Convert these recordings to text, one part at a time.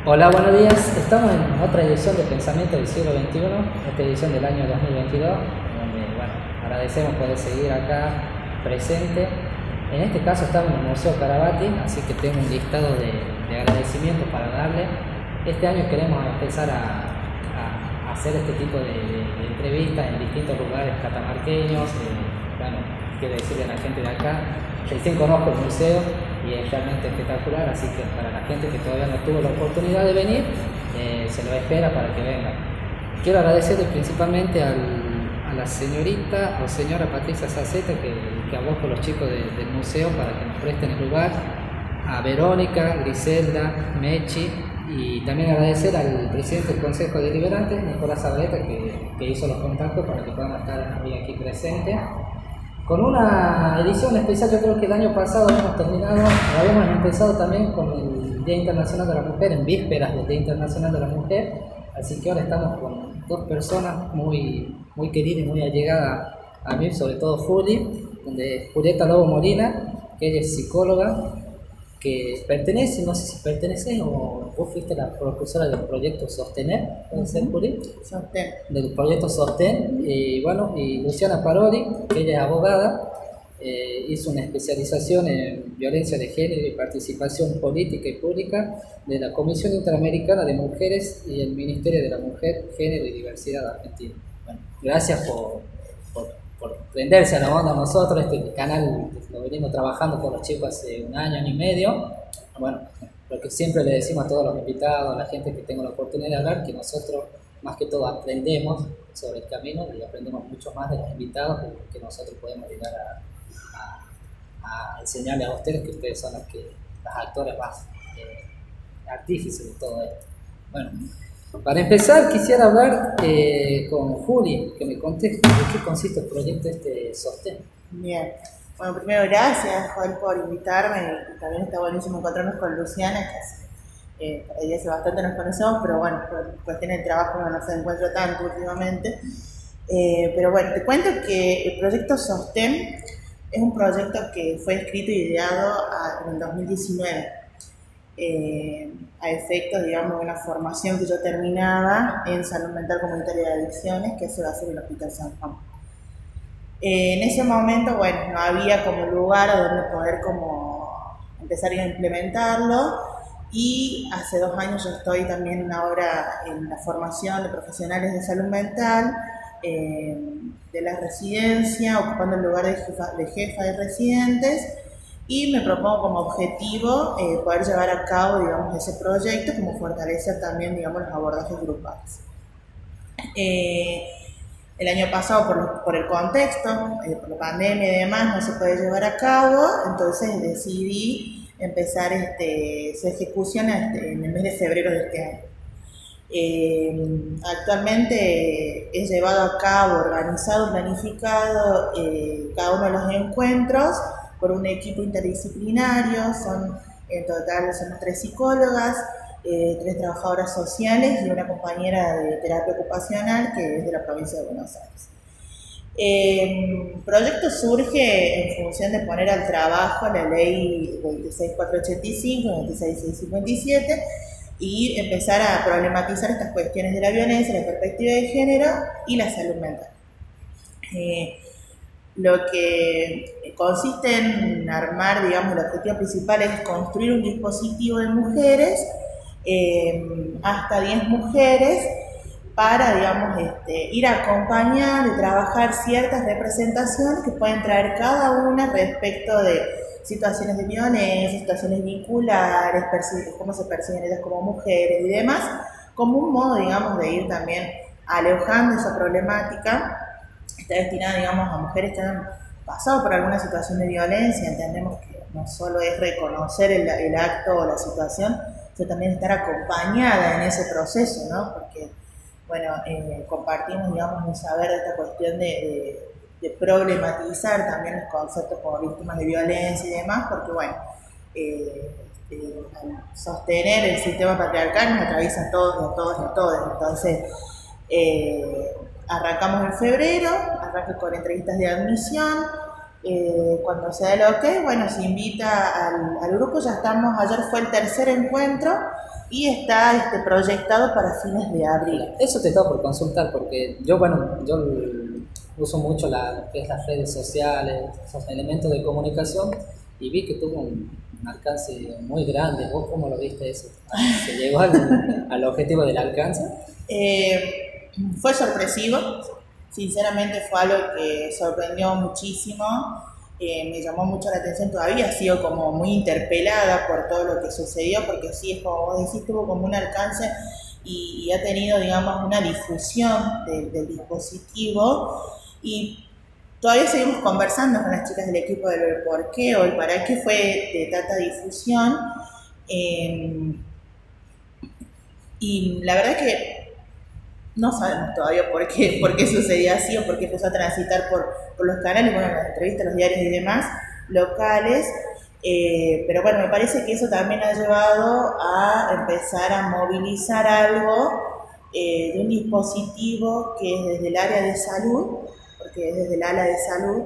Hola, buenos días. Estamos en otra edición de Pensamiento del siglo XXI, esta edición del año 2022, donde agradecemos poder seguir acá presente. En este caso estamos en el Museo Carabati, así que tengo un listado de agradecimientos para darle. Este año queremos empezar a hacer este tipo de entrevistas en distintos lugares catamarqueños. Quiero decirle a la gente de acá, recién conozco el museo y es realmente espectacular, así que para la gente que todavía no tuvo la oportunidad de venir, se lo espera para que venga. Quiero agradecerle principalmente a la señorita o señora Patricia Saceta que habló con los chicos del museo para que nos presten el lugar, a Verónica, Griselda, Mechi, y también agradecer al presidente del Consejo Deliberante, Nicolás Zabaleta, que hizo los contactos para que podamos estar hoy aquí presentes. Con una edición especial. Yo creo que el año pasado habíamos empezado también con el Día Internacional de la Mujer, en vísperas del Día Internacional de la Mujer, así que ahora estamos con dos personas muy queridas y muy allegadas a mí, sobre todo Julieta Lobo Molina, que ella es psicóloga, que pertenece, no sé si pertenece o vos fuiste la propulsora del proyecto Sostener, ¿puede ser, Juli? Sostén. Del proyecto Sostén, y Luciana Paroli, que ella es abogada, hizo una especialización en violencia de género y participación política y pública de la Comisión Interamericana de Mujeres y el Ministerio de la Mujer, Género y Diversidad de Argentina. Bueno, gracias por prenderse a la onda a nosotros. Este canal lo venimos trabajando con los chicos hace un año y medio. Bueno, lo que siempre le decimos a todos los invitados, a la gente que tenga la oportunidad de hablar, que nosotros más que todo aprendemos sobre el camino y aprendemos mucho más de los invitados que nosotros podemos llegar a enseñarles a ustedes, que ustedes son las actores más artífices de todo esto. Bueno, para empezar quisiera hablar con Juli, que me conté de qué consiste el proyecto Sostén. Bien. Bueno, primero gracias, Juan, por invitarme, y también está buenísimo encontrarnos con Luciana, que hace bastante nos conocemos, pero bueno, por cuestiones de trabajo no se encuentra tanto últimamente. Pero bueno, te cuento que el proyecto Sostén es un proyecto que fue escrito y ideado en el 2019. A efectos, digamos, de una formación que yo terminaba en salud mental comunitaria de adicciones, que se va a hacer en el Hospital San Juan. En ese momento, bueno, no había como lugar a donde poder como empezar a implementarlo, y hace 2 años yo estoy también ahora en la formación de profesionales de salud mental de la residencia, ocupando el lugar de jefa de residentes, y me propongo como objetivo poder llevar a cabo, digamos, ese proyecto, como fortalecer también, digamos, los abordajes grupales. El año pasado, por el contexto, por la pandemia y demás, no se puede llevar a cabo, entonces decidí empezar su ejecución en el mes de febrero de este año. Actualmente he llevado a cabo, organizado, planificado cada uno de los encuentros por un equipo interdisciplinario. En total somos 3 psicólogas, 3 trabajadoras sociales y una compañera de terapia ocupacional que es de la provincia de Buenos Aires. El proyecto surge en función de poner al trabajo la ley 26485, 26657, y empezar a problematizar estas cuestiones de la violencia, la perspectiva de género y la salud mental. Lo que consiste en armar, digamos, el objetivo principal es construir un dispositivo de mujeres, hasta 10 mujeres, para, digamos, ir a acompañar y trabajar ciertas representaciones que pueden traer cada una respecto de situaciones de violencia, situaciones vinculares, cómo se perciben ellas como mujeres y demás, como un modo, digamos, de ir también alejando esa problemática. Está destinada, digamos, a mujeres que han pasado por alguna situación de violencia. Entendemos que no solo es reconocer el acto o la situación, sino también estar acompañada en ese proceso, ¿no? Porque, bueno, compartimos, digamos, un saber de esta cuestión de problematizar también los conceptos como víctimas de violencia y demás, porque, bueno, al sostener el sistema patriarcal nos atraviesa a todos y a todos y a todas. Entonces, arrancamos en febrero, arranca con entrevistas de admisión. Cuando se da el ok, bueno, se invita al grupo. Ayer fue el tercer encuentro, y está proyectado para fines de abril. Eso te estaba por consultar porque yo, bueno, yo uso mucho lo que es las redes sociales, esos elementos de comunicación y vi que tuvo un alcance muy grande. ¿Vos cómo lo viste eso? ¿Se llegó al objetivo del alcance? Fue sorpresivo, sinceramente fue algo que sorprendió muchísimo, me llamó mucho la atención, todavía sigo como muy interpelada por todo lo que sucedió, porque sí, es como vos decís, tuvo como un alcance y ha tenido, digamos, una difusión del dispositivo y todavía seguimos conversando con las chicas del equipo del por qué o el para qué fue de tanta difusión. Y la verdad que no sabemos todavía por qué sucedía así o por qué empezó a transitar por los canales, bueno, las entrevistas, los diarios y demás locales. Pero bueno, me parece que eso también ha llevado a empezar a movilizar algo de un dispositivo que es desde el área de salud, porque es desde el ala de salud,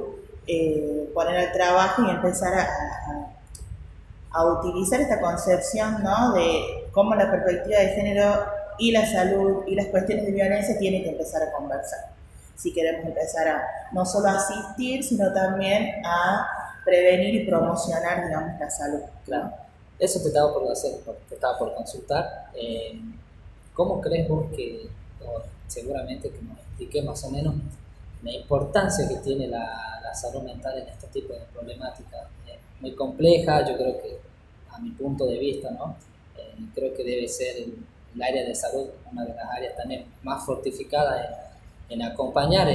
poner al trabajo y empezar a utilizar esta concepción, ¿no?, de cómo la perspectiva de género y la salud y las cuestiones de violencia tienen que empezar a conversar. Si queremos empezar a no solo asistir, sino también a prevenir y promocionar, digamos, la salud. Claro. Eso te estaba por hacer, te estaba por consultar. ¿Cómo crees vos que, seguramente que nos explique más o menos la importancia que tiene la salud mental en este tipo de problemáticas? Muy compleja, yo creo que, a mi punto de vista, ¿no? Creo que debe ser el área de salud una de las áreas también más fortificadas en acompañar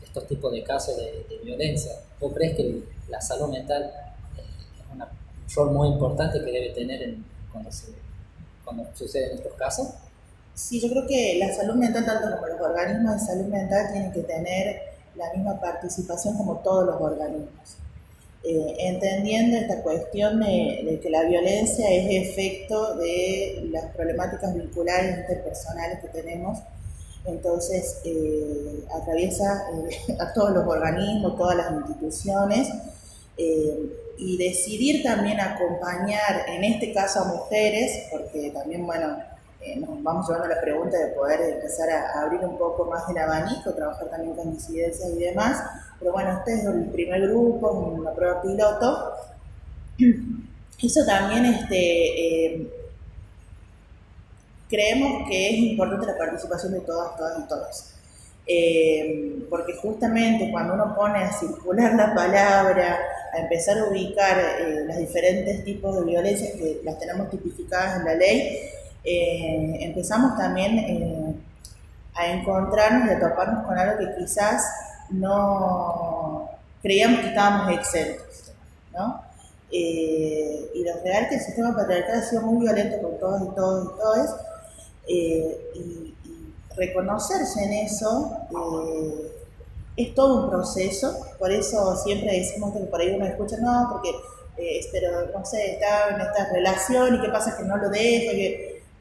estos tipos de casos de violencia. ¿Vos crees que la salud mental es un rol muy importante que debe tener cuando suceden estos casos? Sí, yo creo que la salud mental, tanto como los organismos de salud mental, tienen que tener la misma participación como todos los organismos. Entendiendo esta cuestión de que la violencia es efecto de las problemáticas vinculares interpersonales que tenemos, entonces atraviesa a todos los organismos, todas las instituciones, y decidir también acompañar, en este caso a mujeres, porque también, bueno, nos vamos llevando a la pregunta de poder empezar a abrir un poco más el abanico, trabajar también con disidencias y demás, pero bueno, este es el primer grupo, una prueba piloto. Eso también creemos que es importante la participación de todas y todos. Porque justamente cuando uno pone a circular la palabra, a empezar a ubicar los diferentes tipos de violencias que las tenemos tipificadas en la ley, empezamos también a encontrarnos y a toparnos con algo que quizás no creíamos que estábamos exentos, ¿no? Y lo real es que el sistema patriarcal ha sido muy violento con todos y todos, y reconocerse en eso es todo un proceso. Por eso siempre decimos que por ahí uno escucha, no, porque pero no sé, está en esta relación y qué pasa que no lo deja,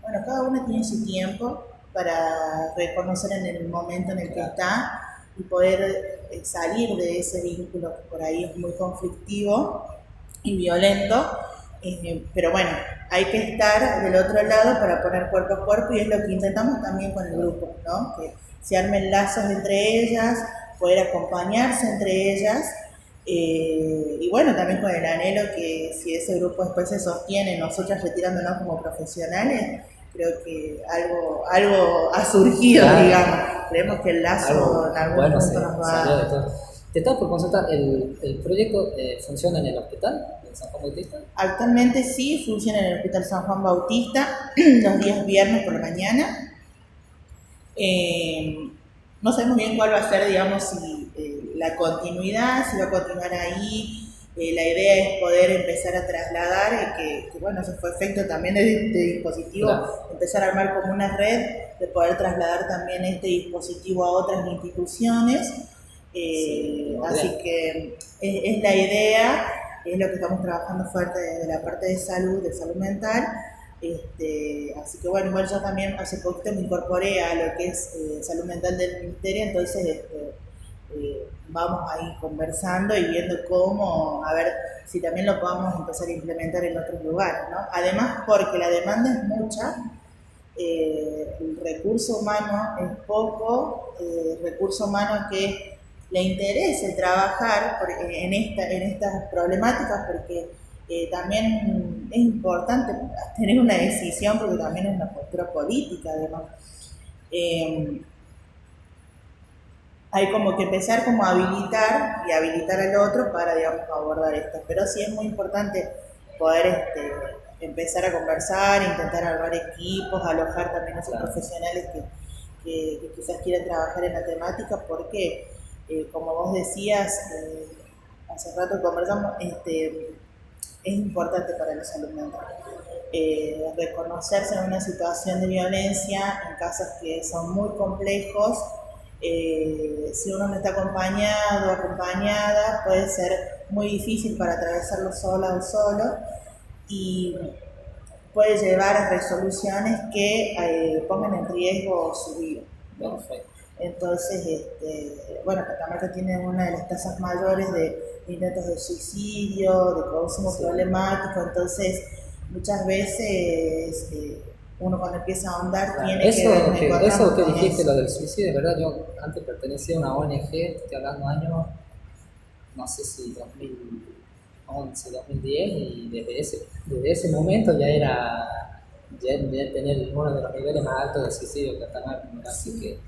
bueno, cada uno tiene su tiempo para reconocer en el momento en el que está y poder salir de ese vínculo que por ahí es muy conflictivo y violento, pero bueno, hay que estar del otro lado para poner cuerpo a cuerpo, y es lo que intentamos también con el grupo, ¿no? Que se armen lazos entre ellas, poder acompañarse entre ellas, y bueno, también con el anhelo que si ese grupo después se sostiene, nosotras retirándonos como profesionales, creo que algo ha surgido, claro, digamos. Creemos que el lazo en algún punto nos va a... Te estaba por consultar, ¿el proyecto funciona en el hospital de San Juan Bautista? Actualmente sí, funciona en el Hospital San Juan Bautista, los días viernes por la mañana. No sabemos bien cuál va a ser, digamos, si la continuidad, si va a continuar ahí. La idea es poder empezar a trasladar, que bueno, eso fue efecto también de dispositivo, claro, empezar a armar como una red de poder trasladar también este dispositivo a otras instituciones. Sí, así que es la idea, es lo que estamos trabajando fuerte desde la parte de salud mental. Así que bueno, igual yo también hace poquito me incorporé a lo que es salud mental del ministerio, entonces vamos ahí conversando y viendo cómo, a ver si también lo podemos empezar a implementar en otros lugares, ¿no? Además, porque la demanda es mucha, el recurso humano es poco, recurso humano que le interese trabajar en estas problemáticas, porque también es importante tener una decisión, porque también es una postura política, además. Hay como que empezar como a habilitar y habilitar al otro para, digamos, abordar esto. Pero sí es muy importante poder empezar a conversar, intentar armar equipos, alojar también a esos profesionales que quizás quieran trabajar en la temática, porque, como vos decías, hace rato conversamos, es importante para la salud mental. Reconocerse en una situación de violencia en casos que son muy complejos. Si uno no está acompañado o acompañada, puede ser muy difícil para atravesarlo sola o solo, y puede llevar a resoluciones que pongan en riesgo su vida, ¿no? Entonces, bueno, Catamarca tiene una de las tasas mayores de intentos de suicidio, de consumo problemático, entonces muchas veces uno cuando empieza a ahondar tiene eso que dijiste, lo del suicidio, ¿verdad? Yo antes pertenecía a una ONG, estoy hablando años, no sé si 2011, 2010, y desde ese momento ya tener uno de los niveles más altos de suicidio que Catamarca, así que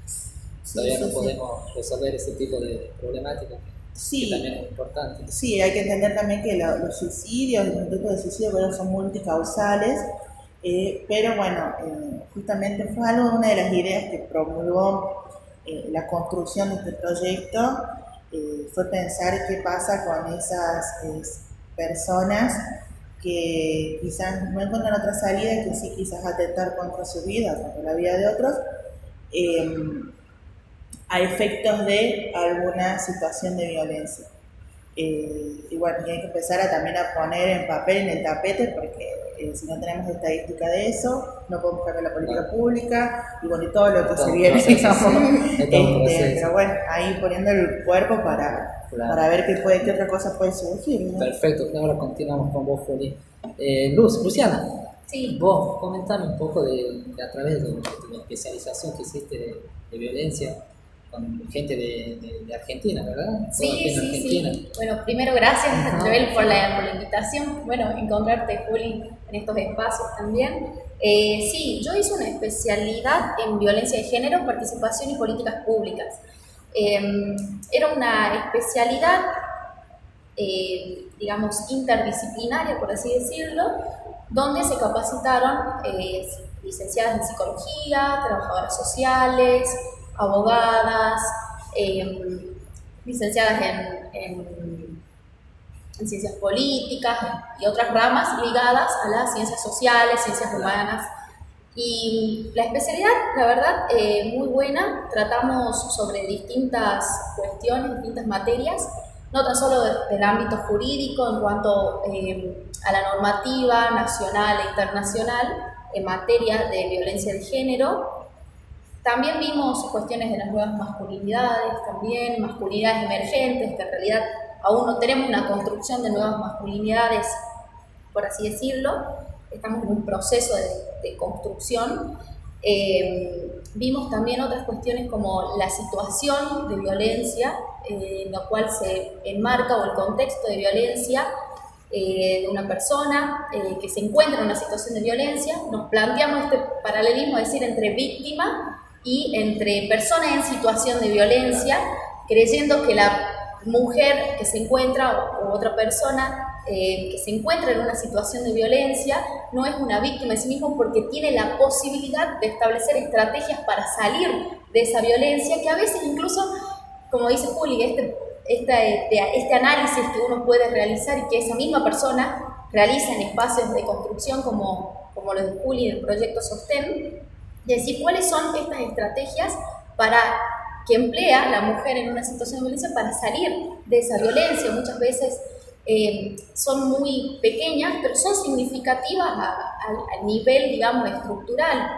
todavía no podemos resolver ese tipo de problemáticas. Sí, que también es importante. Sí, hay que entender también que los suicidios, los intentos de suicidio, bueno, son multicausales, pero bueno, justamente fue una de las ideas que promulgó la construcción de este proyecto, fue pensar qué pasa con esas personas que quizás no encuentran otra salida, que sí quizás atentar contra su vida, contra la vida de otros, a efectos de alguna situación de violencia. Y bueno, hay que empezar también a poner en papel, en el tapete, porque si no tenemos estadística de eso, no podemos cambiar la política pública, y bueno, y todo lo que se viene, pero bueno, ahí poniendo el cuerpo para ver qué otra cosa puede surgir, ¿no? Perfecto, ahora continuamos con vos, Juli. Luciana, sí. Vos comentame un poco de a través de la especialización que hiciste de violencia con gente de Argentina, ¿verdad? Sí. Bueno, primero gracias, Joel, por la invitación. Bueno, encontrarte, Juli, en estos espacios también. Sí, yo hice una especialidad en violencia de género, participación y políticas públicas. Era una especialidad, digamos, interdisciplinaria, por así decirlo, donde se capacitaron licenciadas en psicología, trabajadoras sociales, abogadas, licenciadas en ciencias políticas y otras ramas ligadas a las ciencias sociales, ciencias humanas. Y la especialidad, la verdad, muy buena. Tratamos sobre distintas cuestiones, distintas materias, no tan solo del ámbito jurídico en cuanto a la normativa nacional e internacional en materia de violencia de género. También vimos cuestiones de las nuevas masculinidades, también masculinidades emergentes, que en realidad aún no tenemos una construcción de nuevas masculinidades, por así decirlo. Estamos en un proceso de construcción. Vimos también otras cuestiones como la situación de violencia, en la cual se enmarca, o el contexto de violencia de una persona que se encuentra en una situación de violencia. Nos planteamos este paralelismo, es decir, entre víctima y entre personas en situación de violencia, creyendo que la mujer que se encuentra o otra persona que se encuentra en una situación de violencia no es una víctima de sí mismo, porque tiene la posibilidad de establecer estrategias para salir de esa violencia, que a veces incluso, como dice Juli, este análisis que uno puede realizar y que esa misma persona realiza en espacios de construcción como lo de Juli en el proyecto Sostén, de decir cuáles son estas estrategias que emplea la mujer en una situación de violencia para salir de esa violencia. Muchas veces son muy pequeñas, pero son significativas al nivel, digamos, estructural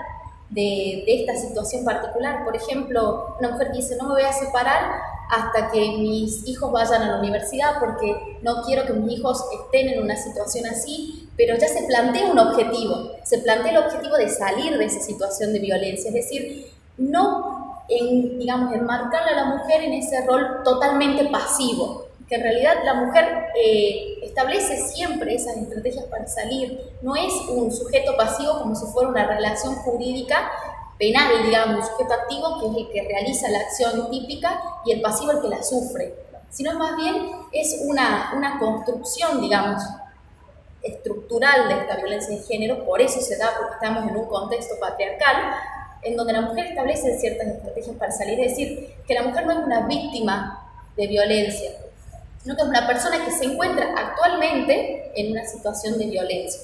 de esta situación particular. Por ejemplo, una mujer que dice: no me voy a separar hasta que mis hijos vayan a la universidad, porque no quiero que mis hijos estén en una situación así, pero ya se plantea un objetivo, se plantea el objetivo de salir de esa situación de violencia, es decir, no digamos, enmarcar a la mujer en ese rol totalmente pasivo, que en realidad la mujer establece siempre esas estrategias para salir, no es un sujeto pasivo como si fuera una relación jurídica penal, digamos, un sujeto activo que es el que realiza la acción típica y el pasivo el que la sufre, sino más bien es una construcción, digamos, estructural de esta violencia de género, por eso se da, porque estamos en un contexto patriarcal, en donde la mujer establece ciertas estrategias para salir, es decir, que la mujer no es una víctima de violencia, sino que es una persona que se encuentra actualmente en una situación de violencia.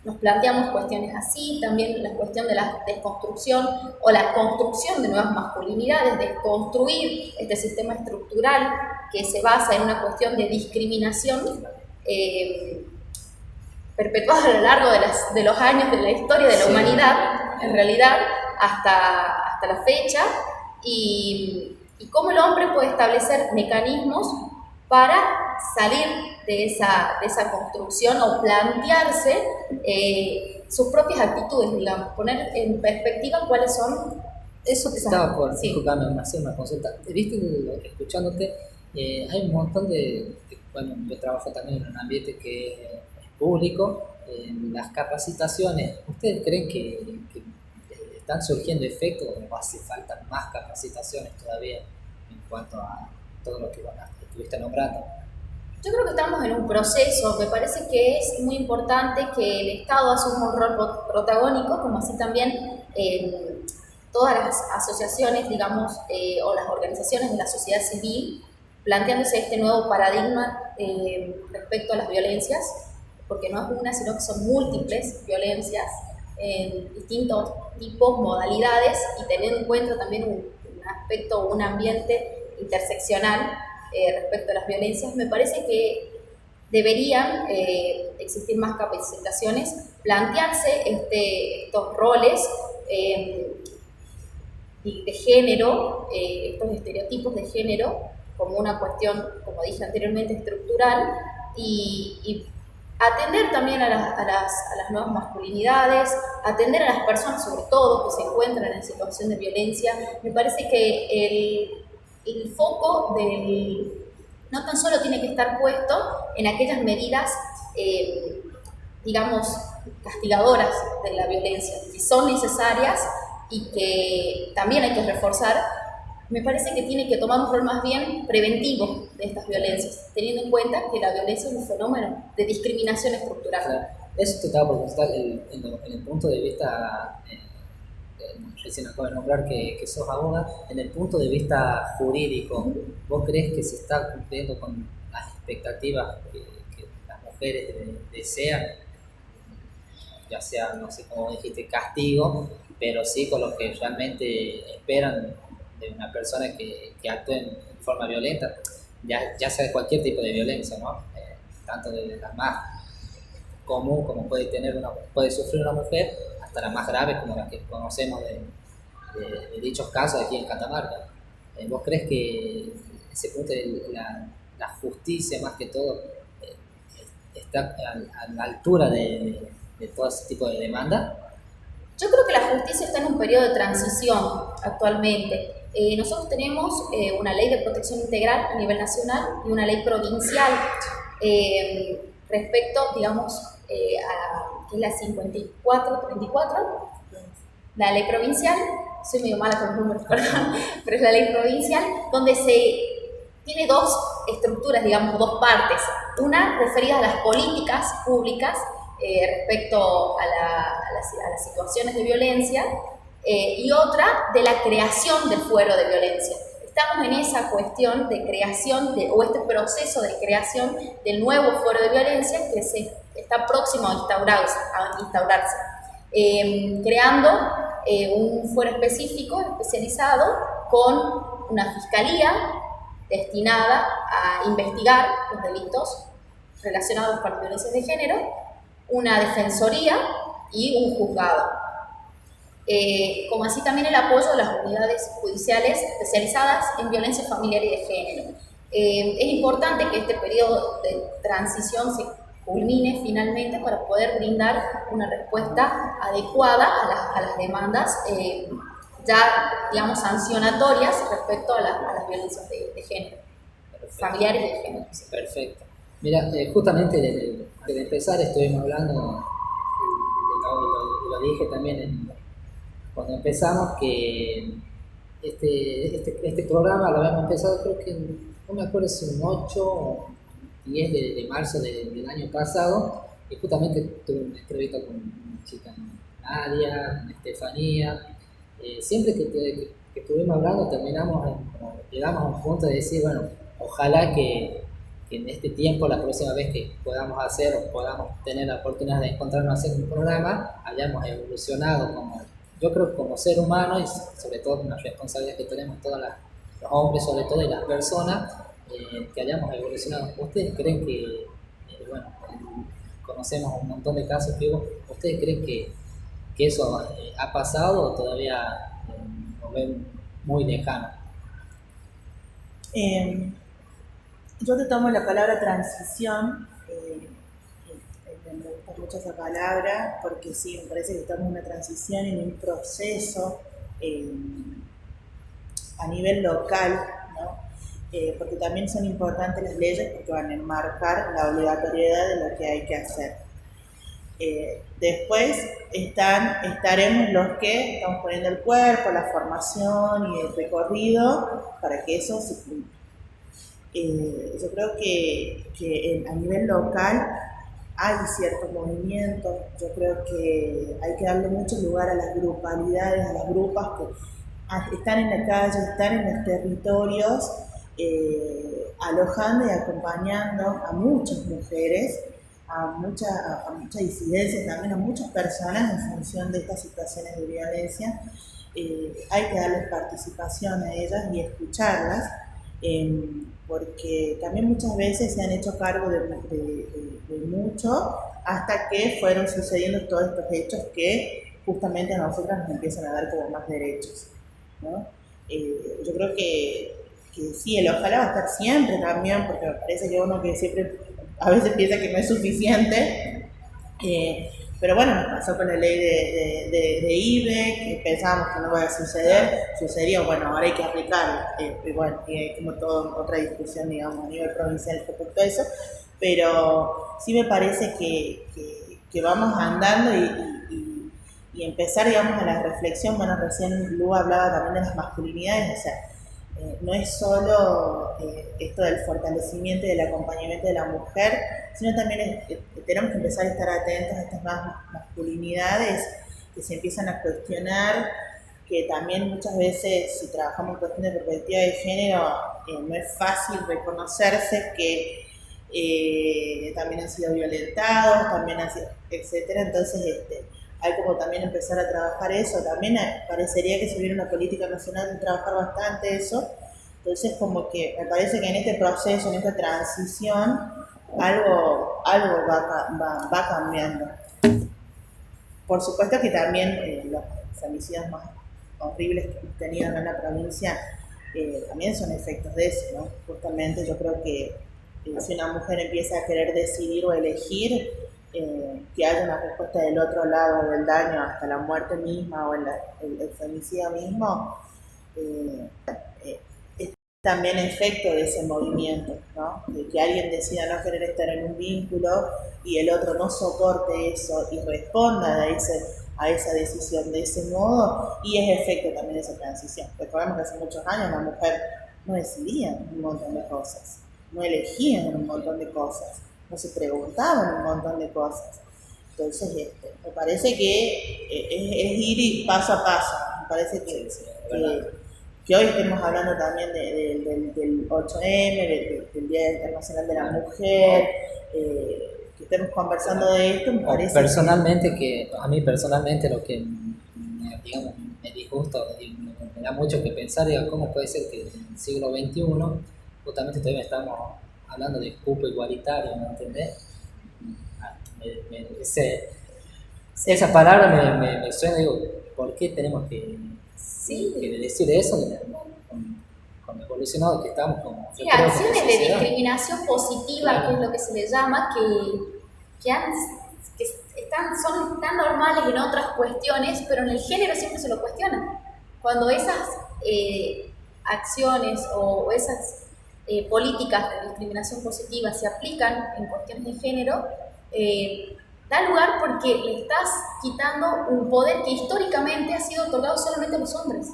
Nos planteamos cuestiones así, también la cuestión de la desconstrucción o la construcción de nuevas masculinidades, de construir este sistema estructural que se basa en una cuestión de discriminación perpetuada a lo largo de los años de la historia de la humanidad, en realidad, hasta la fecha, y cómo el hombre puede establecer mecanismos para salir de esa construcción o plantearse sus propias actitudes, digamos, poner en perspectiva cuáles son. Eso te estaba por hacer una consulta. Viste, escuchándote, hay un montón bueno, yo trabajo también en un ambiente que es público, en las capacitaciones. ¿Ustedes creen que están surgiendo efectos o hace falta más capacitaciones todavía en cuanto a todo lo que estuviste nombrando? Yo creo que estamos en un proceso. Me parece que es muy importante que el Estado asuma un rol protagónico, como así también todas las asociaciones, digamos, o las organizaciones de la sociedad civil, planteándose este nuevo paradigma respecto a las violencias, porque no es una, sino que son múltiples violencias en distintos tipos, modalidades, y teniendo en cuenta también un aspecto, un ambiente interseccional respecto a las violencias. Me parece que deberían existir más capacitaciones, plantearse estos roles de género, estos estereotipos de género, como una cuestión, como dije anteriormente, estructural, y atender también a las nuevas masculinidades, atender a las personas, sobre todo, que se encuentran en situación de violencia. Me parece que el foco no tan solo tiene que estar puesto en aquellas medidas, digamos, castigadoras de la violencia, que son necesarias y que también hay que reforzar. Me parece que tiene que tomar un rol más bien preventivo de estas violencias, teniendo en cuenta que la violencia es un fenómeno de discriminación estructural. Claro. Eso te estaba por consultar en el punto de vista, recién acabo de nombrar que sos abogada, en el punto de vista jurídico, ¿vos crees que se está cumpliendo con las expectativas que las mujeres desean? Ya sea, no sé cómo dijiste, castigo, pero sí con lo que realmente esperan de una persona que actúe en forma violenta, ya sea de cualquier tipo de violencia, ¿no? Tanto de la más común como puede sufrir una mujer, hasta la más grave como la que conocemos de dichos casos aquí en Catamarca. ¿Vos crees que ese punto de la justicia, más que todo, está a la altura de todo ese tipo de demanda? Yo creo que la justicia está en un periodo de transición actualmente. Nosotros tenemos una ley de protección integral a nivel nacional y una ley provincial respecto, digamos, a que es la 5434, la ley provincial. Soy medio mala con los números, perdón, pero es la ley provincial, donde se tiene dos estructuras, digamos, dos partes. Una referida a las políticas públicas respecto a las situaciones de violencia, y otra de la creación del fuero de violencia. Estamos en esa cuestión de creación, o este proceso de creación del nuevo fuero de violencia que está próximo a instaurarse, creando un fuero específico, especializado, con una fiscalía destinada a investigar los delitos relacionados con las violencias de género, una defensoría y un juzgado. como así también el apoyo de las unidades judiciales especializadas en violencia familiar y de género. Es importante que este periodo de transición se culmine finalmente para poder brindar una respuesta adecuada a las demandas ya, digamos, sancionatorias respecto a las violencias de género, familiares y de género. Sí. Perfecto. Mira, justamente antes de empezar estuvimos hablando, lo dije también cuando empezamos, que este programa lo habíamos empezado, creo que no me acuerdo si un 8 o 10 de marzo del año pasado, y justamente tuve una entrevista con una chica, Nadia, con Estefanía. Siempre que estuvimos hablando llegamos a un punto de decir, bueno, ojalá que en este tiempo, la próxima vez que podamos hacer o podamos tener la oportunidad de encontrarnos a hacer un programa, hayamos evolucionado yo creo, como ser humano, y sobre todo una responsabilidad que tenemos todos los hombres, sobre todo, y las personas, que hayamos evolucionado. ¿Ustedes creen que, bueno, conocemos un montón de casos que hubo, ¿ustedes creen que eso ha pasado o todavía lo ven muy lejano? Yo te tomo la palabra transición, me gusta mucho esa palabra, porque sí, me parece que estamos en una transición, en un proceso a nivel local, ¿no? Porque también son importantes las leyes porque van a enmarcar la obligatoriedad de lo que hay que hacer. Después estaremos los que estamos poniendo el cuerpo, la formación y el recorrido para que eso se cumpla. Yo creo que a nivel local hay cierto movimiento. Yo creo que hay que darle mucho lugar a las grupalidades, a las grupas que están en la calle, están en los territorios, alojando y acompañando a muchas mujeres, a mucha disidencia, también a muchas personas en función de estas situaciones de violencia. Hay que darles participación a ellas y escucharlas, porque también muchas veces se han hecho cargo de mucho hasta que fueron sucediendo todos estos hechos que justamente a nosotras nos empiezan a dar como más derechos, ¿no? Yo creo que sí, el ojalá va a estar siempre también, porque me parece que uno que siempre a veces piensa que no es suficiente, pero bueno, nos pasó con la ley de IBE, que pensábamos que no iba a suceder, sucedió, bueno, ahora hay que aplicarla, y bueno, y hay como toda otra discusión, digamos, a nivel provincial respecto a eso, pero sí me parece que vamos andando y empezar, digamos, a la reflexión. Bueno, recién Lu hablaba también de las masculinidades, o sea, no es solo esto del fortalecimiento y del acompañamiento de la mujer, sino también tenemos que empezar a estar atentos a estas masculinidades que se empiezan a cuestionar, que también muchas veces, si trabajamos en cuestión de perspectiva de género, no es fácil reconocerse que también han sido violentados, también han sido, etcétera. Entonces hay como también empezar a trabajar eso. También parecería que se viene una política nacional de trabajar bastante eso. Entonces como que me parece que en este proceso, en esta transición, algo va cambiando. Por supuesto que también los femicidios más horribles que hemos tenido en la provincia también son efectos de eso, ¿no? Justamente yo creo que si una mujer empieza a querer decidir o elegir, que haya una respuesta del otro lado del daño hasta la muerte misma o el femicidio mismo, es también efecto de ese movimiento, ¿no? De que alguien decida no querer estar en un vínculo y el otro no soporte eso y responda a esa decisión de ese modo, y es efecto también de esa transición. Recordemos que hace muchos años la mujer no decidía un montón de cosas, no elegían un montón de cosas, no se preguntaban un montón de cosas. Entonces, me parece que es ir paso a paso. Me parece que hoy estemos hablando también del 8M, del Día Internacional de la Mujer, que estemos conversando de esto, me parece. Personalmente, que a mí personalmente lo que digamos, me disgusta, me da mucho que pensar, digo, ¿cómo puede ser que en el siglo XXI justamente todavía estamos hablando de cupo igualitario, ¿me entendés? esa palabra me suena, digo, ¿por qué tenemos que Sí. decir eso con lo evolucionado que estamos? Sí, Yo creo que acciones como de sociedad. discriminación positiva, Claro. que es lo que se le llama, que son tan normales en otras cuestiones, pero en el género siempre se lo cuestionan. Cuando esas acciones o esas políticas de discriminación positiva se aplican en cuestiones de género, da lugar porque le estás quitando un poder que históricamente ha sido otorgado solamente a los hombres,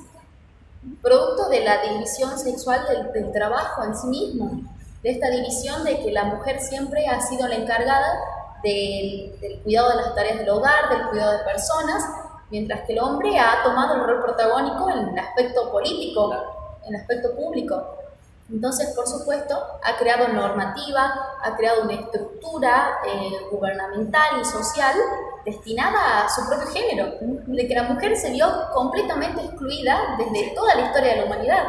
producto de la división sexual del trabajo en sí mismo, de esta división de que la mujer siempre ha sido la encargada del cuidado de las tareas del hogar, del cuidado de personas, mientras que el hombre ha tomado el rol protagónico en el aspecto político, en el aspecto público. Entonces, por supuesto, ha creado normativa, ha creado una estructura gubernamental y social destinada a su propio género, de que la mujer se vio completamente excluida desde toda la historia de la humanidad.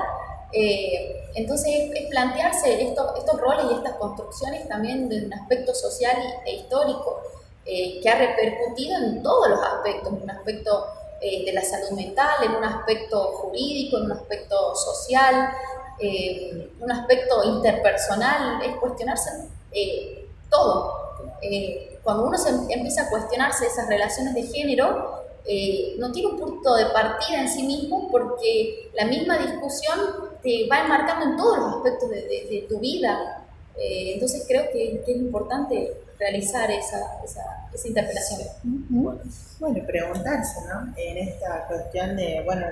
Entonces, es plantearse estos roles y estas construcciones también desde un aspecto social e histórico, que ha repercutido en todos los aspectos, en un aspecto de la salud mental, en un aspecto jurídico, en un aspecto social, un aspecto interpersonal, es cuestionarse todo. Cuando uno empieza a cuestionarse esas relaciones de género, no tiene un punto de partida en sí mismo, porque la misma discusión te va enmarcando en todos los aspectos de tu vida. Entonces creo que es importante realizar esa interpelación. Bueno, preguntarse, ¿no? En esta cuestión de, bueno,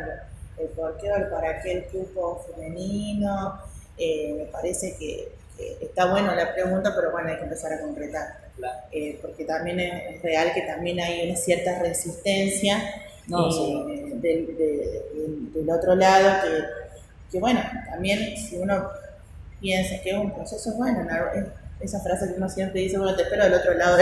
el por qué o el para qué el cupo femenino, me parece que está bueno la pregunta, pero bueno, hay que empezar a concretar. Claro. Porque también es real que también hay una cierta resistencia del otro lado, que bueno, también si uno piensa que es un proceso, bueno, esa frase que uno siempre dice, bueno, te espero del otro lado,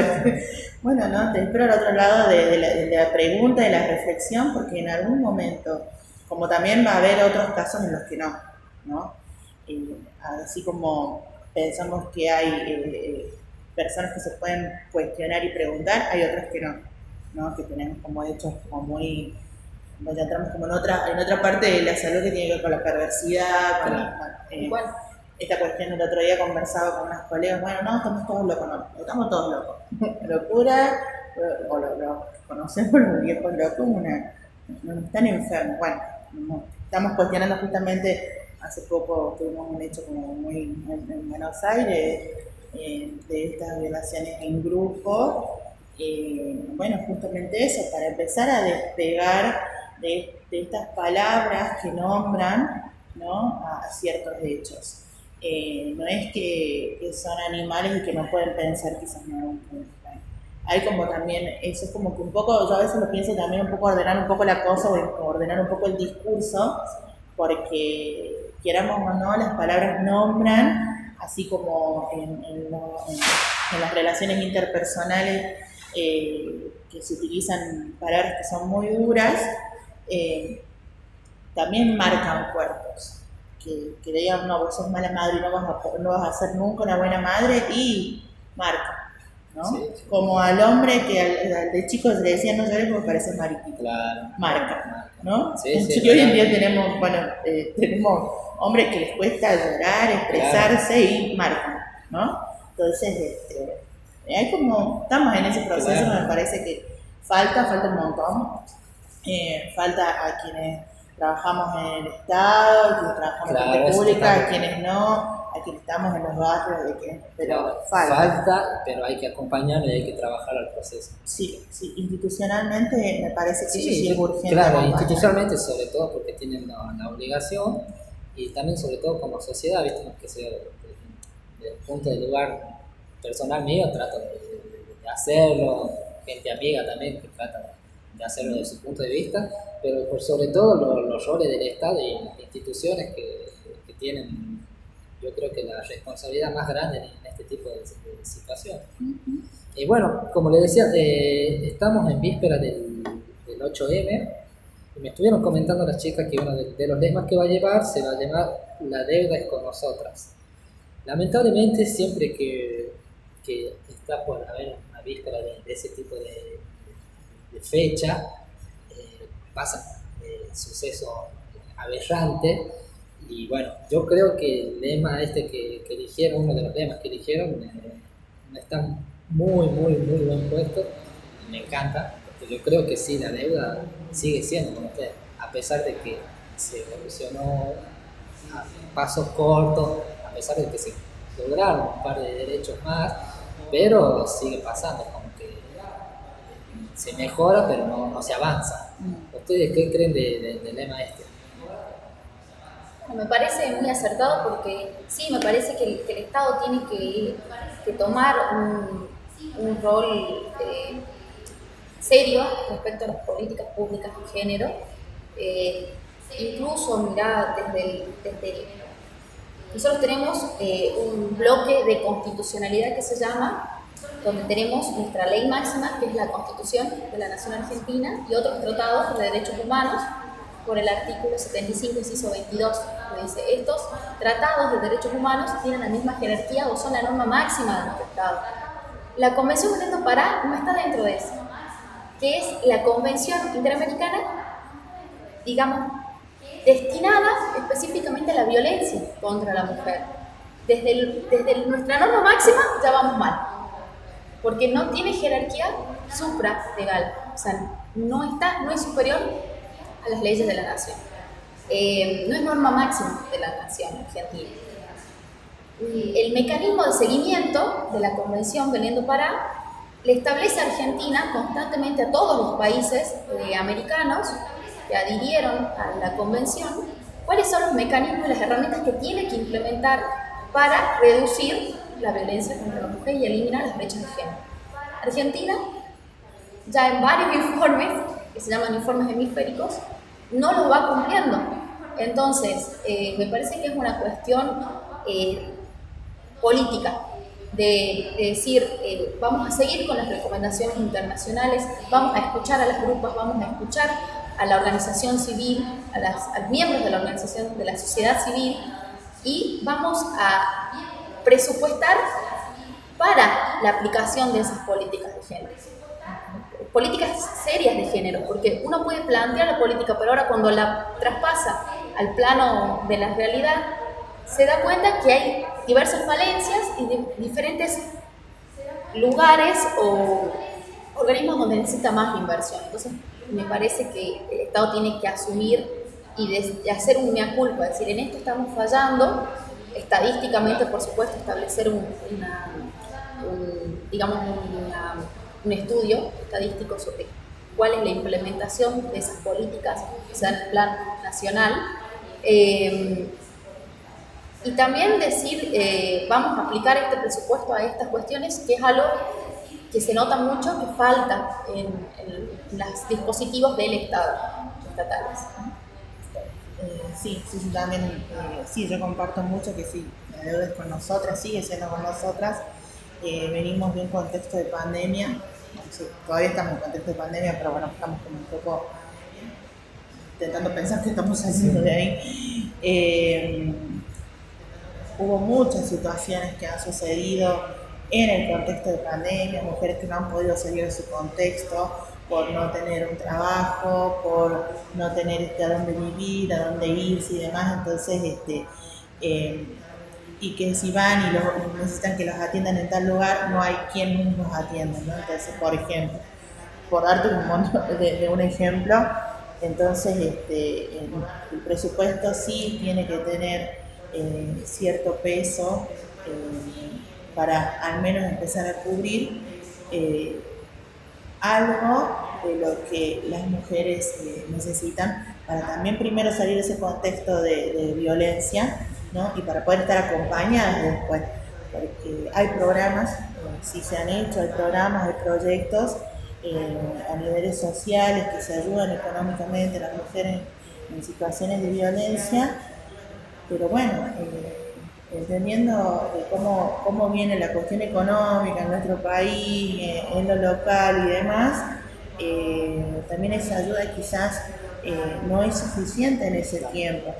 bueno, no, te espero al otro lado de la pregunta, de la reflexión, porque en algún momento, como también va a haber otros casos en los que ¿no? Así como pensamos que hay personas que se pueden cuestionar y preguntar, hay otras que ¿no? Que tenemos como hechos como muy, ya entramos como en otra parte de la salud que tiene que ver con la perversidad, con esta cuestión. El otro día conversaba con unas colegas, bueno, no, estamos todos locos, no, estamos todos locos. Locura, o lo conocemos los viejos locos, no están enfermos. Bueno, estamos cuestionando justamente, hace poco tuvimos un hecho como muy en Buenos Aires, de estas violaciones en grupo. Bueno, justamente eso, para empezar a despegar de estas palabras que nombran, ¿no? a ciertos hechos. No es que son animales y que no pueden pensar quizás en algún punto. Hay como también, eso es como que un poco, yo a veces lo pienso también un poco ordenar un poco la cosa o ordenar un poco el discurso, porque quieramos o no, las palabras nombran, así como en las relaciones interpersonales que se utilizan palabras que son muy duras, también marcan cuerpos. Que digan, no, vos sos mala madre y no vas a ser nunca una buena madre, y marca, ¿no? Sí. Como al hombre que al de chico le decían no llores porque pareces mariquita. Claro. Marca, ¿no? Sí, y hoy en día tenemos hombres que les cuesta llorar, expresarse, claro, y marcan, ¿no? Entonces, hay como, estamos en ese proceso, claro. Me parece que falta un montón. Falta a quienes trabajamos en el Estado, a quienes trabajamos en la pública, a quienes no, a quienes estamos en los barrios, pero falta, pero hay que acompañarlo y hay que trabajar al proceso. Sí, institucionalmente me parece que eso sí es urgente. Claro, institucionalmente sobre todo porque tienen la obligación, y también sobre todo como sociedad, ¿viste? Que sea desde el punto de lugar personal mío, trato de hacerlo, gente amiga también que trata de hacerlo desde su punto de vista, pero por sobre todo los roles del Estado y las instituciones que tienen, yo creo que la responsabilidad más grande en este tipo de situaciones. Uh-huh. Y bueno, como les decía, estamos en víspera del 8M, y me estuvieron comentando las chicas que uno de los lemas que se va a llamar La deuda es con nosotras. Lamentablemente siempre que está por haber una víspera de ese tipo de de fecha, pasan sucesos aberrantes. Y bueno, yo creo que el lema este que eligieron, uno de los lemas que eligieron, está muy bien puesto. Me encanta, porque yo creo que sí, la deuda sigue siendo como usted, a pesar de que se evolucionó a pasos cortos, a pesar de que se lograron un par de derechos más, pero sigue pasando, como que se mejora, pero no se avanza. ¿Ustedes qué creen del lema este? Me parece muy acertado porque sí, me parece que el Estado tiene que tomar un rol serio respecto a las políticas públicas de género. Incluso, mirá, nosotros tenemos un bloque de constitucionalidad que se llama, donde tenemos nuestra ley máxima, que es la Constitución de la Nación Argentina, y otros tratados de derechos humanos, por el artículo 75, inciso 22, que dice: estos tratados de derechos humanos tienen la misma jerarquía o son la norma máxima de nuestro Estado. La Convención Belén do Pará no está dentro de eso, que es la Convención Interamericana, digamos, destinada específicamente a la violencia contra la mujer. Desde nuestra norma máxima ya vamos mal, porque no tiene jerarquía supralegal, o sea, no es superior a las leyes de la nación. No es norma máxima de la nación argentina. El mecanismo de seguimiento de la Convención Belén do Pará le establece a Argentina constantemente a todos los países americanos que adhirieron a la Convención cuáles son los mecanismos y las herramientas que tiene que implementar para reducir la violencia contra la mujer y eliminar las brechas de género. Argentina, ya en varios informes, que se llaman informes hemisféricos, no los va cumpliendo. Entonces, me parece que es una cuestión política, de decir, vamos a seguir con las recomendaciones internacionales, vamos a escuchar a los grupos, vamos a escuchar a la organización civil, a los miembros de la organización de la sociedad civil, y vamos a presupuestar para la aplicación de esas políticas de género. Políticas serias de género, porque uno puede plantear la política, pero ahora cuando la traspasa al plano de la realidad, se da cuenta que hay diversas falencias y diferentes lugares o organismos donde necesita más inversión. Entonces, me parece que el Estado tiene que asumir y hacer un mea culpa, es decir, en esto estamos fallando, estadísticamente, por supuesto, establecer un estudio estadístico sobre cuál es la implementación de esas políticas, o sea, en el plan nacional. Y también decir, vamos a aplicar este presupuesto a estas cuestiones, que es algo que se nota mucho que falta en los dispositivos del Estado, estatales. Sí, yo también, sí, yo comparto mucho que sí, la deuda es con nosotras, sigue siendo con nosotras. Venimos de un contexto de pandemia, sí, todavía estamos en contexto de pandemia, pero bueno, estamos como un poco intentando pensar qué estamos haciendo de ahí. Hubo muchas situaciones que han sucedido en el contexto de pandemia, mujeres que no han podido salir de su contexto por no tener un trabajo, por no tener a dónde vivir, a dónde irse y demás. Entonces, y que si van y necesitan que los atiendan en tal lugar, no hay quien los atienda, ¿no? Entonces, por ejemplo, por darte un ejemplo, entonces el presupuesto sí tiene que tener cierto peso para al menos empezar a cubrir algo de lo que las mujeres necesitan para también primero salir de ese contexto de violencia, ¿no? Y para poder estar acompañadas después, porque hay programas, sí se han hecho, hay programas, hay proyectos a niveles sociales que se ayudan económicamente a las mujeres en situaciones de violencia, pero bueno, entendiendo cómo viene la cuestión económica en nuestro país, en lo local y demás, también esa ayuda quizás no es suficiente en ese tiempo,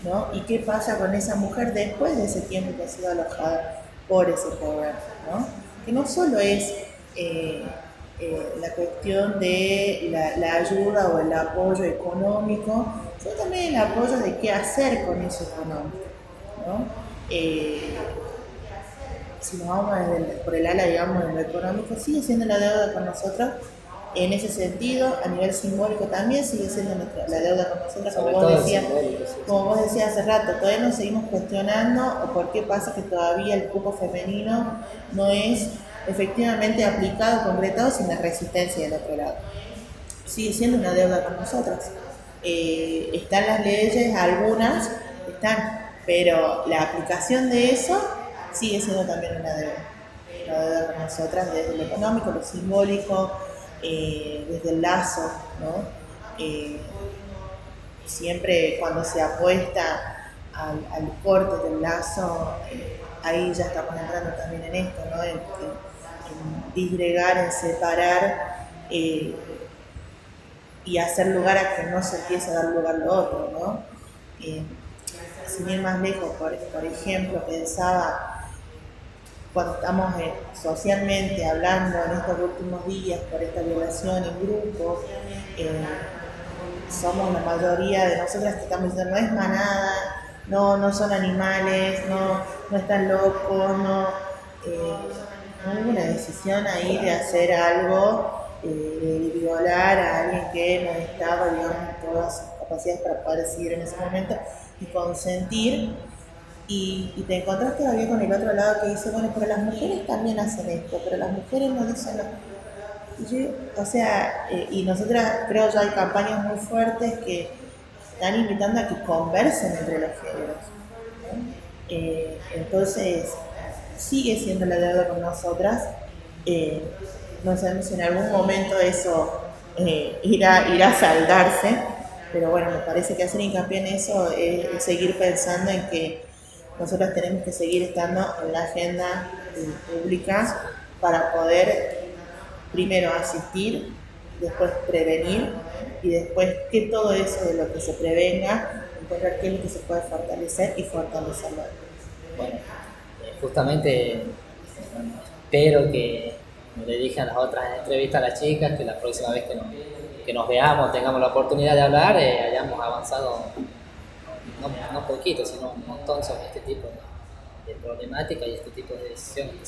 ¿no? ¿Y qué pasa con esa mujer después de ese tiempo que ha sido alojada por ese programa, ¿no? Que no solo es la cuestión de la ayuda o el apoyo económico, sino también el apoyo de qué hacer con eso económico, ¿no? Si nos vamos por el ala, digamos, de lo económico, sigue siendo la deuda con nosotros. En ese sentido, a nivel simbólico también sigue siendo la deuda con nosotros, como vos decías hace rato, todavía nos seguimos cuestionando o por qué pasa que todavía el cupo femenino no es efectivamente aplicado, concretado, sin la resistencia del otro lado. Sigue siendo una deuda con nosotras. Están las leyes, algunas están, pero la aplicación de eso sigue siendo también una deuda con nosotras, desde lo económico, lo simbólico, desde el lazo, ¿no? Siempre cuando se apuesta al corte del lazo, ahí ya estamos entrando también en esto, ¿no? En disgregar, en separar y hacer lugar a que no se empiece a dar lugar lo otro, ¿no? Sin ir más lejos, por ejemplo, pensaba cuando estamos socialmente hablando en estos últimos días por esta violación en grupo, somos la mayoría de nosotras que estamos diciendo no es manada, no son animales, no están locos, no hubo una decisión ahí de hacer algo, de violar a alguien que no estaba, digamos, en todas sus capacidades para poder decidir en ese momento y consentir. Y te encontrás todavía con el otro lado que dice, bueno, pero las mujeres también hacen esto, pero las mujeres no dicen y nosotras creo ya hay campañas muy fuertes que están invitando a que conversen entre los géneros, ¿no? Entonces, sigue siendo la deuda con nosotras. No sabemos si en algún momento eso irá a saldarse, pero bueno, me parece que hacer hincapié en eso es seguir pensando en que nosotros tenemos que seguir estando en la agenda pública para poder primero asistir, después prevenir y después que todo eso de lo que se prevenga, encontrar qué es lo que se puede fortalecer y fortalecerlo. Bueno, justamente espero que, como le dije en las otras entrevistas a las chicas, que la próxima vez que nos veamos, tengamos la oportunidad de hablar, hayamos avanzado no poquito, sino un montón sobre este tipo de problemática y este tipo de decisiones que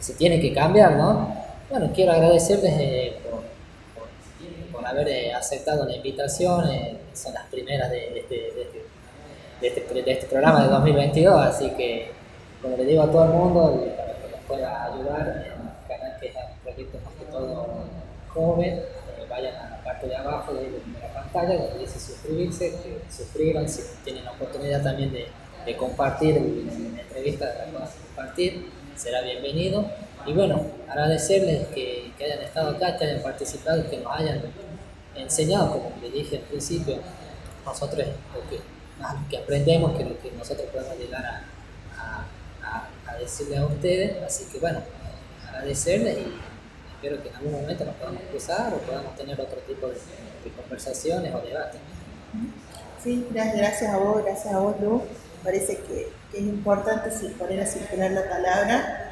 se tienen que cambiar, ¿no? Bueno, quiero agradecerles por haber aceptado la invitación, son las primeras de este programa de 2022, así que, como le digo a todo el mundo, para que nos pueda ayudar, en el canal que es un proyecto más que todo joven, vayan a la parte de abajo de la pantalla donde dice suscribirse, que suscriban, si tienen la oportunidad también de compartir la entrevista, la puedan compartir, será bienvenido. Y bueno, agradecerles que hayan estado acá, que hayan participado, que nos hayan enseñado, como les dije al principio, nosotros lo que aprendemos, que lo que nosotros podemos llegar a decirles a ustedes. Así que bueno, agradecerles y espero que en algún momento nos podamos cruzar o podamos tener otro tipo de conversaciones o debates. Sí, gracias a vos, Lu. Parece que es importante poner a circular la palabra.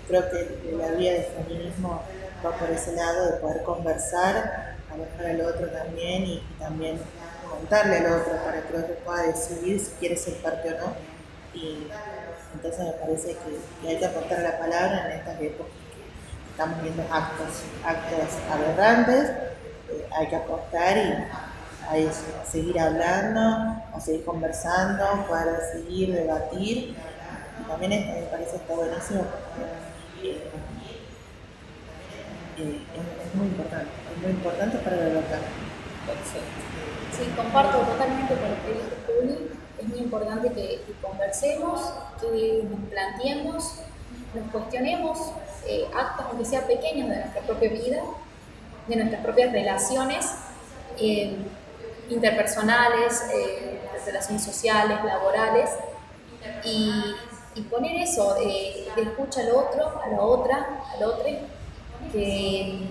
Creo que la vía del feminismo va por ese lado, de poder conversar, alejar al otro también y también contarle al otro para que el otro pueda decidir si quiere ser parte o no. Y entonces me parece que hay que aportar la palabra en estas épocas. Estamos viendo actos aberrantes, hay que apostar y a seguir hablando, a seguir conversando, poder seguir, debatir. Y también me parece que está buenísimo porque es muy importante para el local. Sí, comparto totalmente con lo que dijo Juli. Es muy importante que conversemos, que nos planteemos, nos cuestionemos actos, aunque sean pequeños, de nuestra propia vida, de nuestras propias relaciones interpersonales, relaciones sociales, laborales, y poner eso de escucha al otro, a la otra, al otro, que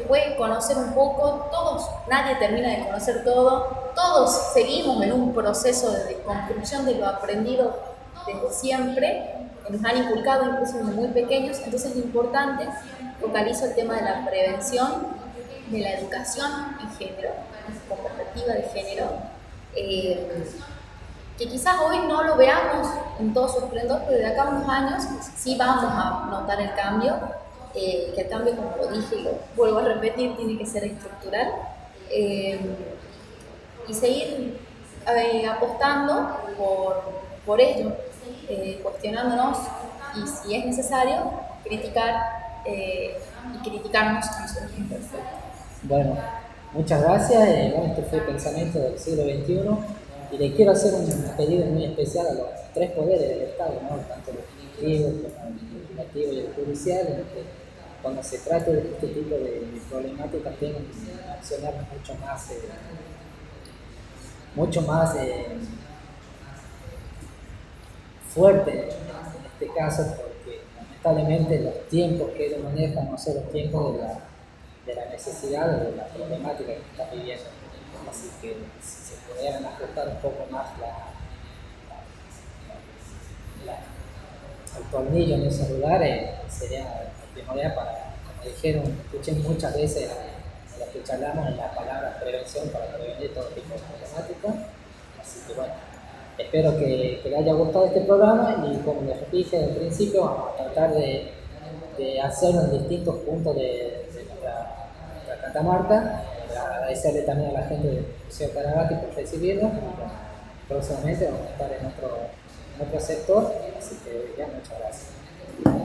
pueden conocer un poco. Todos, nadie termina de conocer todo, todos seguimos en un proceso de construcción de lo aprendido desde siempre, nos han inculcado incluso desde muy pequeños. Entonces es importante, focalizo el tema de la prevención, de la educación en género, con perspectiva de género, que quizás hoy no lo veamos en todo su esplendor, pero de acá a unos años sí vamos a notar el cambio, que el cambio, como lo dije y lo vuelvo a repetir, tiene que ser estructural, y seguir apostando por ello, cuestionándonos y, si es necesario, criticar y criticarnos a nosotros mismos. Bueno, muchas gracias. Bueno, este fue Pensamiento del siglo XXI y le quiero hacer un pedido muy especial a los tres poderes del Estado, ¿no? Tanto el ejecutivo como el legislativo y el judicial, en que cuando se trate de este tipo de problemáticas tengan que accionar mucho más fuerte en este caso, porque lamentablemente los tiempos que ellos manejan no son los tiempos de la necesidad o de la problemática que está viviendo. Así que si se pudieran ajustar un poco más el tornillo en esos lugares, sería primordial para, como dijeron, escuché muchas veces en lo que charlamos en la palabra prevención para prevenir todo tipo de problemáticas. Así que bueno, espero que les haya gustado este programa y, como les dije al principio, vamos a tratar de hacerlo en distintos puntos de nuestra Catamarca. Agradecerle también a la gente del Museo Carabati por recibirnos. Próximamente vamos a estar en otro sector, así que ya muchas gracias.